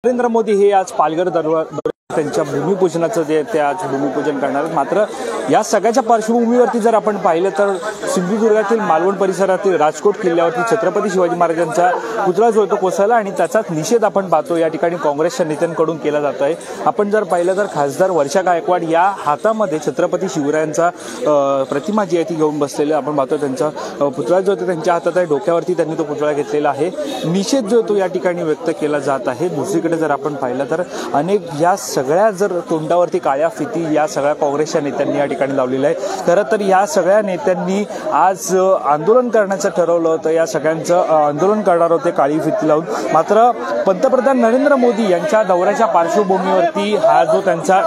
नरेंद्र मोदी हे आज पालघर दौऱ्यात त्यांच्या भूमिपूजनाचं जे ते आज भूमिपूजन करणार आहेत। मात्र या सगळ्याच्या पार्श्वभूमीवरती जर आपण पाहिलं तर सिंधुदुर्गातील मालवण परिसरातील राजकोट किल्ल्यावरती छत्रपती शिवाजी महाराजांचा पुतळा जो तो कोसळला आणि त्याचाच निषेध आपण पाहतो या ठिकाणी काँग्रेसच्या नेत्यांकडून केला जात आहे। आपण जर पाहिलं तर खासदार वर्षा गायकवाड या हातामध्ये छत्रपती शिवरायांचा प्रतिमा जी आहे ती घेऊन बसलेले आपण पाहतो। त्यांचा पुतळा जो त्यांच्या हातात आहे, डोक्यावरती त्यांनी तो पुतळा घेतलेला आहे। निषेध जो तो या ठिकाणी व्यक्त केला जात आहे। दुसरीकडे जर आपण पाहिलं तर अनेक या सगळ्या जर तोंडावरती काळ्या फिती या सगळ्या काँग्रेसच्या नेत्यांनी या ठिकाणी लावलेलं आहे। खरं तर या सगळ्या नेत्यांनी आज आंदोलन करण्याचं ठरवलं होतं, या सगळ्यांचं आंदोलन करणार होते काळी फिती लावून। मात्र पंतप्रधान नरेंद्र मोदी यांच्या दौऱ्याच्या पार्श्वभूमीवरती हा जो त्यांचा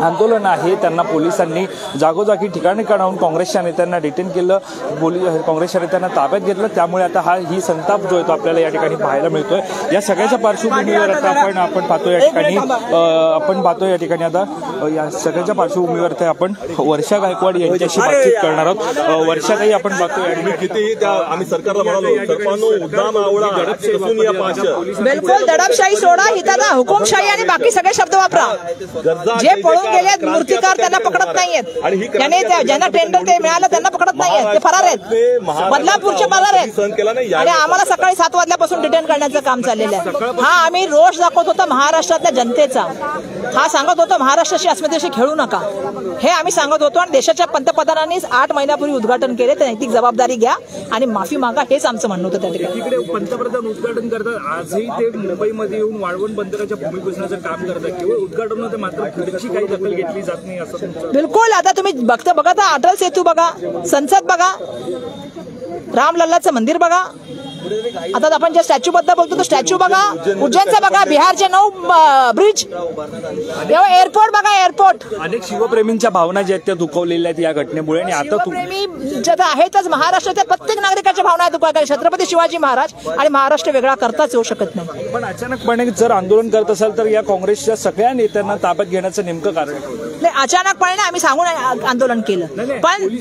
आंदोलन आहे त्यांना पोलिसांनी जागोजागी ठिकाणी काढून काँग्रेसच्या नेत्यांना डिटेन केलं, काँग्रेसच्या नेत्यांना ताब्यात घेतलं। त्यामुळे आता ही संताप जो आहे तो आपल्याला या ठिकाणी पाहायला मिळतोय। या सगळ्याच्या पार्श्वभूमीवर आता आपण पाहतो या ठिकाणी आता या सगळ्याच्या पार्श्वभूमीवर आपण वर्षा गायकवाड यांच्याशी बातचीत करणार आहोत। वर्षाताई आपण पाहतो आम्ही सरकारला म्हणालो बिलकुल दडपशाही सोडा, हिताला हुकुमशाही आणि बाकी सगळे शब्द वापरा। जे पळून गेलेत मूर्तिकार त्यांना पकडत नाहीयेत, ज्यांना टेंडर ते मिळालं त्यांना पकडत नाहीयेत, ते फरार आहेत, बदलापूरचे फरार आहेत आणि आम्हाला सकाळी 7 वाजल्यापासून डिटेन करण्याचं काम चाललेलं आहे। हा आम्ही रोष दाखवत होतो महाराष्ट्रातल्या जनतेचा, हा सांगत होतो महाराष्ट्राशी अस्मितेशी खेळू नका, हे आम्ही सांगत होतो। आणि देशाच्या पंतप्रधानांनी 8 महिन्यापूर्वी उद्घाटन केले, ते नैतिक जबाबदारी घ्या आणि माफी मागा, हेच आमचं म्हणणं होतं। त्या ठिकाणी पंतप्रधान उद्घाटन करतात, आजही ते मुंबईमध्ये येऊन वाळवंट बंदराच्या भूमिपूजनाचं काम करतात, केवळ उद्घाटन होतं मात्र पुढची काही दखल घेतली जात नाही असं। बिलकुल, आता तुम्ही बघा अटल सेतू बघा, संसद बघा, रामलल्लाचं मंदिर बघा, आता आपण ज्या स्टॅच्यू बद्दल बोलतो तो स्टॅच्यू बघा, उज्जैनचं बघा, बिहारचे 9 ब्रिज, एअरपोर्ट बघा, एअरपोर्ट। अनेक शिवप्रेमींच्या भावना ज्या आहेत त्या दुखावलेल्या आहेत या घटनेमुळे आणि आता शिवप्रेमी ज्या आहेतच महाराष्ट्राच्या प्रत्येक नागरिकाच्या भावना दुखावल्या। छत्रपती शिवाजी महाराज आणि महाराष्ट्र वेगळा करताच येऊ शकत नाही। पण अचानकपणे जर आंदोलन करत असाल तर या काँग्रेसच्या सगळ्या नेत्यांना ताब्यात घेण्याचं नेमकं कारण नाही, अचानकपणे आम्ही सांगून आंदोलन केलं,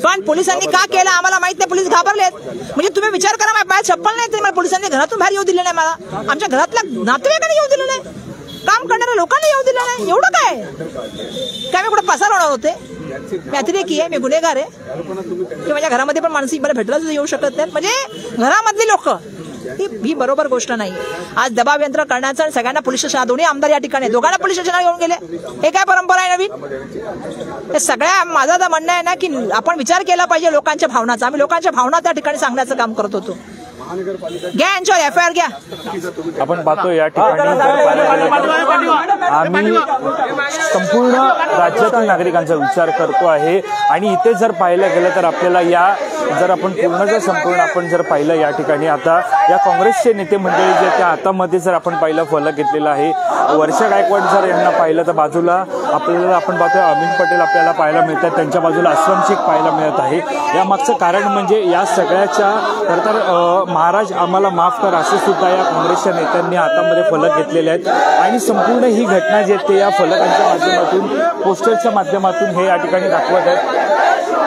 पण पोलिसांनी का केलं आम्हाला माहित नाही। पोलीस घाबरलेत, म्हणजे तुम्ही विचार करा, माझ्या चप्पल नाही तरी मला पोलिसांनी घरातून बाहेर येऊ दिलं नाही, मला आमच्या घरातल्या नातेवाईकांनी येऊ दिलं नाही, काम करणाऱ्या लोकांना येऊ दिलं नाही। एवढं काय मी कुठे पसार होणार होते? मी अतिरेकी आहे, मी गुन्हेगार आहे की माझ्या घरामध्ये पण मानसिक मला भेटला सुद्धा येऊ शकत नाही? म्हणजे घरामधली लोक ही बरोबर गोष्ट नाही। आज दबाव यंत्र करण्याचं आणि सगळ्यांना पोलीस स्टेशन, दोन्ही आमदार या ठिकाणी दोघांना पोलीस स्टेशनला घेऊन गेले, हे काय परंपरा आहे नवीन? हे सगळ्या माझं तर म्हणणं आहे ना की आपण विचार केला पाहिजे लोकांच्या भावनाचा। आम्ही लोकांच्या भावना त्या ठिकाणी सांगण्याचं काम करत होतो। घ्या यांच्यावर FIR घ्या। आपण पाहतो या ठिकाणी आम्ही संपूर्ण राज्यातील नागरिकांचा विचार करतो आहे आणि इथे जर पाहिलं गेलं तर आपल्याला जर आपण पूर्ण संपूर्ण आपण जर पाहिलं या ठिकाणी आता या काँग्रेसचे नेते मंडळी जे त्या हातामध्ये जर आपण पाहिलं फलक घेतलेला आहे। वर्षा गायकवाड जर यांना पाहिलं तर बाजूला आपल्याला आपण पाहतोय अमित पटेल आपल्याला पाहायला मिळतात, त्यांच्या बाजूला अस्लम शेख पाहायला मिळत आहे। या मागचं कारण म्हणजे या सगळ्याच्या खरं तर महाराज आम्हाला माफ करा असे सुद्धा या काँग्रेसच्या नेत्यांनी हातामध्ये फलक घेतलेले आहेत आणि संपूर्ण ही घटना जी आहे ते या फलकांच्या माध्यमातून, पोस्टरच्या माध्यमातून हे या ठिकाणी दाखवत आहेत।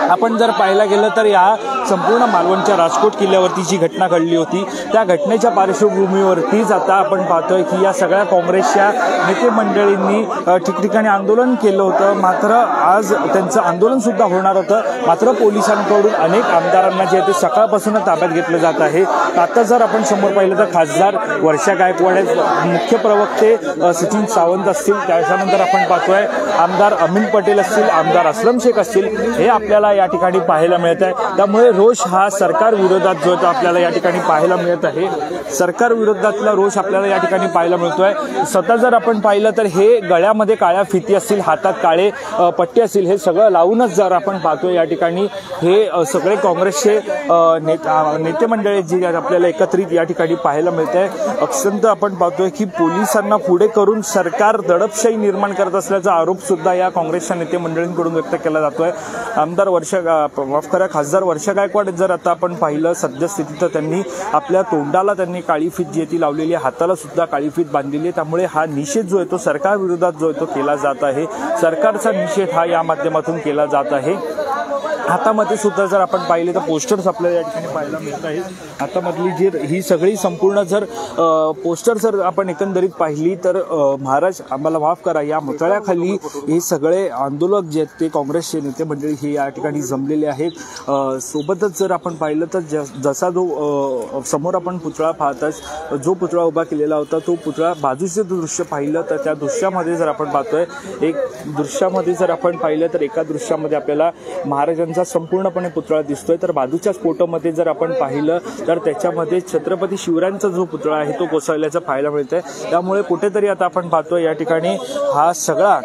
आपण जर पाहायला गेलं तर या संपूर्ण मालवणच्या राजकोट किल्ल्यावरती जी घटना घडली होती त्या घटनेच्या पार्श्वभूमीवरतीच आता आपण पाहतोय की या सगळ्या काँग्रेसच्या नेते मंडळींनी ठिकठिकाणी आंदोलन केलं होतं। मात्र आज त्यांचं आंदोलन सुद्धा होणार होतं, मात्र पोलिसांकडून अनेक आमदारांना जे आहे ते सकाळपासूनच ताब्यात घेतलं जात आहे। आता जर आपण समोर पाहिलं तर खासदार वर्षा गायकवाड, मुख्य प्रवक्ते सचिन सावंत असतील, त्याच्यानंतर आपण पाहतोय आमदार अमित पटेल असतील, आमदार अस्लम शेख असतील, हे आपल्याला या ठिकाणी पाहायला मिळत आहे। त्यामुळे रोष हा सरकार विरोधात जो तो आपल्याला या ठिकाणी पाहायला मिळत आहे। सरकार विरोधातला रोष आपल्याला या ठिकाणी पाहायला मिळतोय। स्वतः जर आपण पाहिलं तर हे गळ्यामध्ये काळ्या फिती असतील, हातात काळे पट्टे असतील, हे सगळं लावूनच जर आपण पाहतोय या ठिकाणी हे सगळे काँग्रेसचे नेते मंडळी जी आपल्याला एकत्रित या ठिकाणी पाहायला मिळत आहे। अक्षंत आपण पाहतोय की पोलिसांना पुढे करून सरकार दडपशाही निर्माण करत असल्याचा आरोप सुद्धा या काँग्रेसच्या नेते मंडळींकडून व्यक्त केला जातोय। आमदार खासदार वर्षा गायकवाड जर आता आपण पाहिलं सद्यस्थितीत तर त्यांनी आपल्या तोंडाला त्यांनी काळी फीत जी ती लावलेली आहे, हाताला सुद्धा काळी फीत बांधलेली आहे। त्यामुळे हा निषेध जो आहे तो सरकार विरोधात जो आहे तो केला जात आहे। सरकारचा निषेध हा या माध्यमातून केला जात आहे। हातामध्ये सुद्धा जर आपण पाहिले तर पोस्टर्स आपल्याला या ठिकाणी पाहायला मिळत आहेत. हातामधली जी ही सगळी संपूर्ण जर पोस्टर जर आपण एकंदरीत पाहिली तर महाराज आम्हाला माफ करा, या पुतळ्याखाली हे सगळे आंदोलक जे आहेत ते काँग्रेसचे नेते मंडळी हे या ठिकाणी जमलेले आहेत. सोबतच जर आपण पाहिलं तर जसा जो समोर आपण पुतळा पाहताच, जो पुतळा उभा केलेला होता तो पुतळा बाजूचे दृश्य पाहिलं तर त्या दृश्यामध्ये जर आपण पाहतोय, एक दृश्यामध्ये जर आपण पाहिलं तर एका दृश्यामध्ये आपल्याला महाराजांचा संपूर्णपणे पुतळा दिसतोय, तर बाजूच्याच फोटोमध्ये जर आपण पाहिलं तर त्याच्यामध्ये छत्रपती शिवरायांचा जो पुतळा आहे तो कोसळल्याचं पाहायला मिळतंय. त्यामुळे कुठेतरी आता आपण पाहतोय या ठिकाणी हा सगळा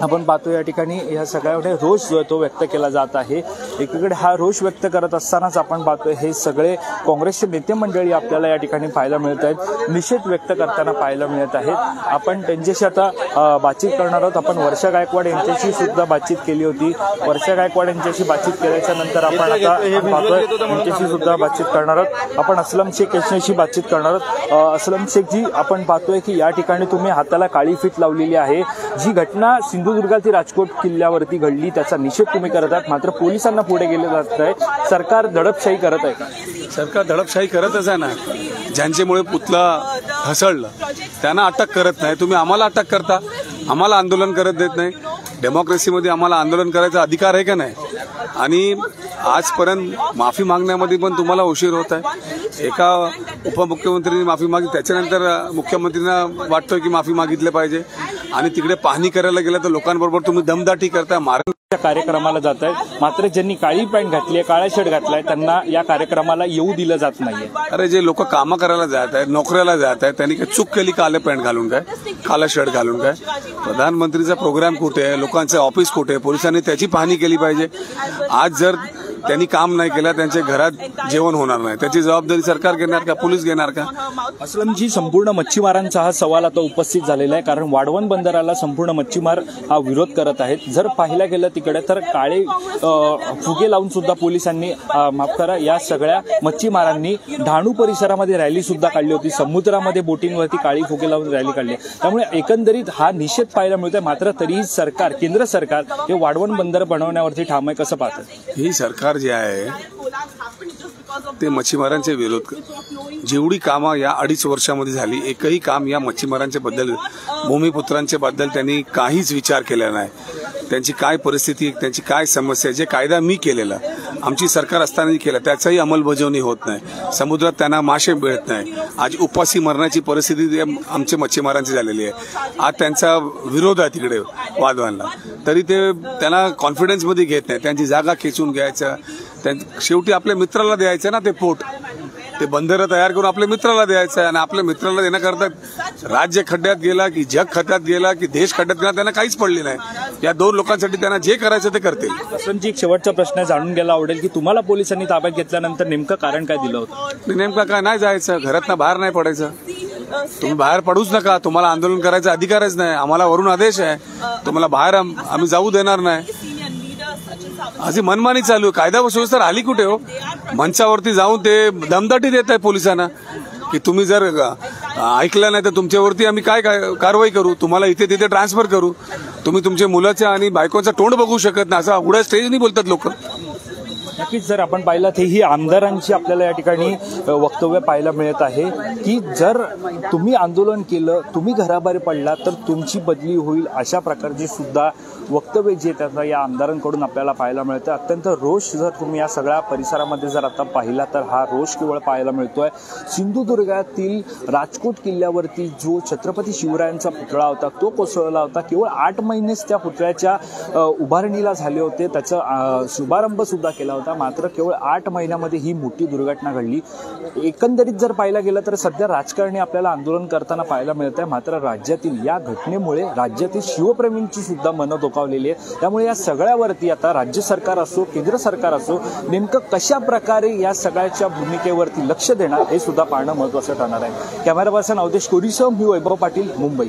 आपण पाहतो या ठिकाणी या सगळ्यामध्ये रोष जो आहे तो व्यक्त केला जात आहे. एकीकडे हा रोष व्यक्त करत असतानाच आपण पाहतोय हे सगळे काँग्रेसचे नेते मंडळी आपल्याला या ठिकाणी पाहायला मिळत आहेत, निषेध व्यक्त करताना पाहायला मिळत आहेत. आपण त्यांच्याशी आता बातचीत करणार आहोत. आपण वर्षा गायकवाड यांच्याशी सुद्धा बातचीत केली होती. वर्षा गायकवाड यांच्याशी बातचीत केल्याच्या नंतर आपण आता पाहतोय यांच्याशी सुद्धा बातचीत करणार आहोत. आपण असलम शेख यांच्याशी बातचीत करणार आहोत. असलम शेखजी, आपण पाहतोय की या ठिकाणी तुम्ही हाताला काळी फीत लावलेली आहे. जी घटना सिंधुदुर्गातील राजकोट किल्ल्यावरती घडली त्याचा निषेध तुम्ही करत आहात, मात्र पोलिसांना पुढे गेले जात आहे. सरकार दडपशाही करत आहे का? सरकार दडपशाही करतच आहे ना. ज्यांच्यामुळे पुतळा ढासळलं त्यांना अटक करत नाही. तुम्ही आम्हाला अटक करता, आम्हाला आंदोलन करत देत नाही. डेमोक्रेसीमध्ये आम्हाला आंदोलन करायचा अधिकार आहे का नाही? आणि आजपर्यंत माफी मागण्यामध्ये पण तुम्हाला उशीर होत आहे. एका उपमुख्यमंत्र्यांनी माफी मागितली, त्याच्यानंतर मुख्यमंत्र्यांना वाटतोय की माफी मागितली पाहिजे, आणि तिकडे पाहणी करायला गेलं तर लोकांबरोबर तुम्ही दमदाटी करताय, मारण्याच्या कार्यक्रमाला जात आहेत. मात्र ज्यांनी काळी पॅन्ट घातली आहे, काळा शर्ट घातलाय, त्यांना या कार्यक्रमाला येऊ दिलं जात नाहीये. अरे जे लोक कामं करायला जात आहेत, नोकऱ्याला जात आहेत, त्यांनी काय चूक केली? काळे पॅन्ट घालून काय, काला शर्ट घालून काय? प्रधानमंत्रीचा प्रोग्राम कुठे आहे, लोकांचं ऑफिस कुठे आहे? पोलिसांनी त्याची पाहणी केली पाहिजे. आज जर त्यांनी काम नाही केलं, त्यांच्या घरात जेवण होणार नाही, त्याची जबाबदारी सरकार घेणार का, पोलीस घेणार का? असलमजी, संपूर्ण मच्छीमारांचा हा सवाल आता उपस्थित झालेला आहे, कारण वाढवण बंदराला संपूर्ण मच्छीमार हा विरोध करत आहेत. जर पाहिलं गेलं तिकडे तर काळे फुगे लावून सुद्धा पोलिसांनी माफ करा या सगळ्या मच्छीमारांनी डहाणू परिसरामध्ये रॅली सुद्धा काढली होती. समुद्रामध्ये बोटिंगवरती काळी फुगे लावून रॅली काढली. त्यामुळे एकंदरीत हा निषेध पाहायला मिळतोय. मात्र तरीही सरकार, केंद्र सरकार हे वाढवण बंदर बनवण्यावरती ठाम आहे. कसं पाहतात? ही सरकार जे आहे ते मच्छीमारांचे विरोध, जेवढी कामं या 2.5 वर्षामध्ये झाली, एकही काम या मच्छीमारांच्या बद्दल, भूमिपुत्रांच्या बद्दल त्यांनी काहीच विचार केला नाही. त्यांची काय परिस्थिती, त्यांची काय समस्या, जे कायदा मी केलेला, आमची सरकार असतानाही केला, त्याचाही अंमलबजावणी होत नाही. समुद्रात त्यांना मासे मिळत नाही. आज उपाशी मरण्याची परिस्थिती आमच्या मच्छीमारांची झालेली आहे. आज त्यांचा विरोध आहे तिकडे वादवांना, तरी ते त्यांना कॉन्फिडन्समध्ये घेत नाही. त्यांची जागा खेचून घ्यायचं, शेवटी आपल्या मित्राला द्यायचं ना ते पोट, ते बंदरं तयार करून आपल्या मित्राला द्यायचं आहे. आणि आपल्या मित्राला देण्याकरता राज्य खड्ड्यात गेला की जग खड्ड्यात गेला की देश खड्ड्यात गेला, त्यांना काहीच पडले नाही. या 2 लोकांसाठी त्यांना जे करायचं ते करतील. असलमजी, एक शेवटचा प्रश्न जाणून घ्यायला आवडेल की तुम्हाला पोलिसांनी ताब्यात घेतल्यानंतर नेमकं कारण काय दिलं होतं? नेमकं काय, नाही जायचं, घरातनं बाहेर नाही पडायचं. तुम्ही बाहेर पडूच नका, तुम्हाला आंदोलन करायचा अधिकारच नाही. आम्हाला वरून आदेश आहे, तुम्हाला बाहेर आम्ही जाऊ देणार नाही. अशी मनमानी चालू आहे. कायदा व सुव्यवस्था आली कुठे हो? मंचावरती जाऊन ते दमदाटी देत आहे पोलिसांना की तुम्ही जर ऐकलं नाही तर तुमच्यावरती आम्ही काय कारवाई करू, तुम्हाला इथे तिथे ट्रान्सफर करू. तुम्ही तुमच्या मुलाच्या आणि बायकोचा तोंड बघू शकत नाही, असं उघड्या स्टेजनी बोलतात लोक. नक्कीच जर आपण पाहिलं तर ही आमदारांची आपल्याला या ठिकाणी वक्तव्य पाहायला मिळत आहे की जर तुम्ही आंदोलन केलं, तुम्ही घराबाहेर पडला तर तुमची बदली होईल, अशा प्रकारची सुद्धा वक्तव्य जे त्याचा या आमदारांकडून आपल्याला पाहायला मिळतं. अत्यंत रोष जर तुम्ही या सगळ्या परिसरामध्ये जर आता पाहिला तर हा रोष केवळ पाहायला मिळतोय. सिंधुदुर्गातील राजकोट किल्ल्यावरती जो छत्रपती शिवरायांचा पुतळा होता तो कोसळला होता. केवळ 8 महिनेच त्या पुतळ्याच्या उभारणीला झाले होते, त्याचा शुभारंभ सुद्धा केला होता. मात्र केवळ 8 महिन्यामध्ये ही मोठी दुर्घटना घडली. एकंदरीत जर पाहायला गेलं तर सध्या राजकारणी आपल्याला आंदोलन करताना पाहायला मिळत आहे. मात्र राज्यातील या घटनेमुळे राज्यातील शिवप्रेमींची सुद्धा मनं दुखावलेली आहे. त्यामुळे या सगळ्यावरती आता राज्य सरकार असो, केंद्र सरकार असो, नेमकं कशा प्रकारे या सगळ्याच्या भूमिकेवरती लक्ष देणार हे सुद्धा पाहणं महत्त्वाचं ठरणार आहे. कॅमेरा पर्सन अवधेश कोरीसह मी वैभव पाटील, मुंबई.